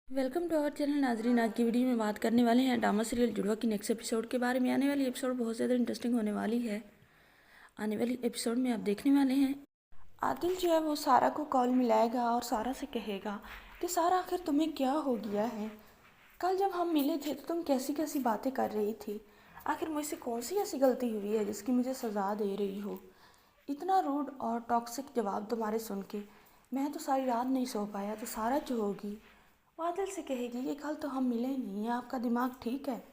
Welcome to our channel नाजरीन। आज की वीडियो में बात करने वाले हैं ड्रामा सीरियल जुड़वा की नेक्स्ट एपिसोड के बारे में। आने वाली एपिसोड बहुत ज़्यादा इंटरेस्टिंग होने वाली है। आने वाली एपिसोड में आप देखने वाले हैं आदिल जो है वो सारा को कॉल मिलाएगा और सारा से कहेगा कि सारा आखिर तुम्हें क्या हो गया है। कल जब हम मिले थे तो तुम कैसी कैसी बातें कर रही थी। आखिर मुझसे कौन सी ऐसी गलती हुई है जिसकी मुझे सज़ा दे रही हो। इतना रूड और टॉक्सिक जवाब तुम्हारे सुन के मैं तो सारी रात नहीं सो पाया। तो सारा जो होगी वो आदिल से कहेगी कि कल तो हम मिले नहीं हैं, आपका दिमाग ठीक है।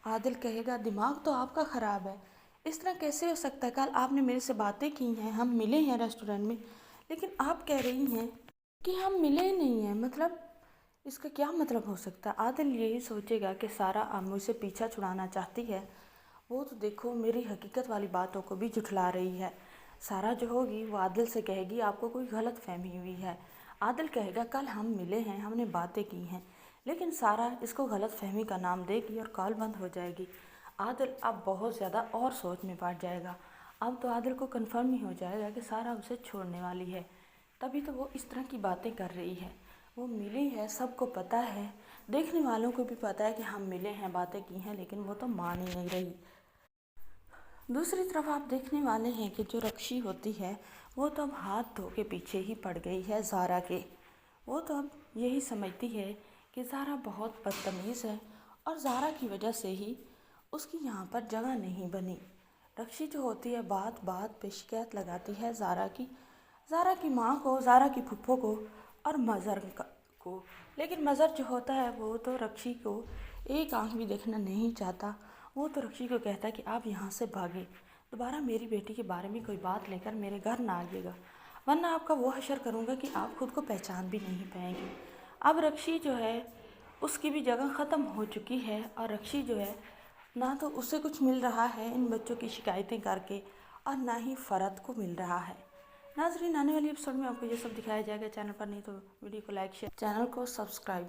आदिल कहेगा दिमाग तो आपका ख़राब है, इस तरह कैसे हो सकता है। कल आपने मेरे से बातें की हैं, हम मिले हैं रेस्टोरेंट में, लेकिन आप कह रही हैं कि हम मिले ही नहीं हैं। मतलब इसका क्या मतलब हो सकता है। आदिल यही सोचेगा कि सारा अब मुझसे पीछा छुड़ाना चाहती है। वो तो देखो मेरी हकीकत वाली बातों को भी झुठला रही है। सारा जो होगी वो आदिल से कहेगी आपको कोई गलत फहमी हुई है। आदिल कहेगा कल हम मिले हैं, हमने बातें की हैं, लेकिन सारा इसको गलत फहमी का नाम देगी और कॉल बंद हो जाएगी। आदिल अब बहुत ज़्यादा और सोच में पड़ जाएगा। अब तो आदिल को कन्फर्म ही हो जाएगा कि सारा उसे छोड़ने वाली है, तभी तो वो इस तरह की बातें कर रही है। वो मिली है, सबको पता है, देखने वालों को भी पता है कि हम मिले हैं, बातें की हैं, लेकिन वो तो मान ही नहीं रही। दूसरी तरफ आप देखने वाले हैं कि जो रक्षी होती है वो तो अब हाथ धो के पीछे ही पड़ गई है ज़ारा के। वो तो अब यही समझती है कि ज़ारा बहुत बदतमीज़ है और ज़ारा की वजह से ही उसकी यहाँ पर जगह नहीं बनी। रक्षी जो होती है बात बात पे शिकायत लगाती है ज़ारा की माँ को, ज़ारा की फूफो को और मज़र को। लेकिन मज़र जो होता है वो तो रक्षी को एक आंख भी देखना नहीं चाहता। वो तो रक्षी को कहता है कि आप यहाँ से भागे, दोबारा मेरी बेटी के बारे में कोई बात लेकर मेरे घर ना आइएगा, वरना आपका वो हशर करूँगा कि आप खुद को पहचान भी नहीं पाएंगे। अब रक्षी जो है उसकी भी जगह ख़त्म हो चुकी है और रक्षी जो है ना तो उसे कुछ मिल रहा है इन बच्चों की शिकायतें करके और ना ही फ़रत को मिल रहा है। नाज़रीन आने वाली एपिसोड में आपको ये सब दिखाया जाएगा। चैनल पर नहीं तो वीडियो को लाइक शेयर, चैनल को सब्सक्राइब।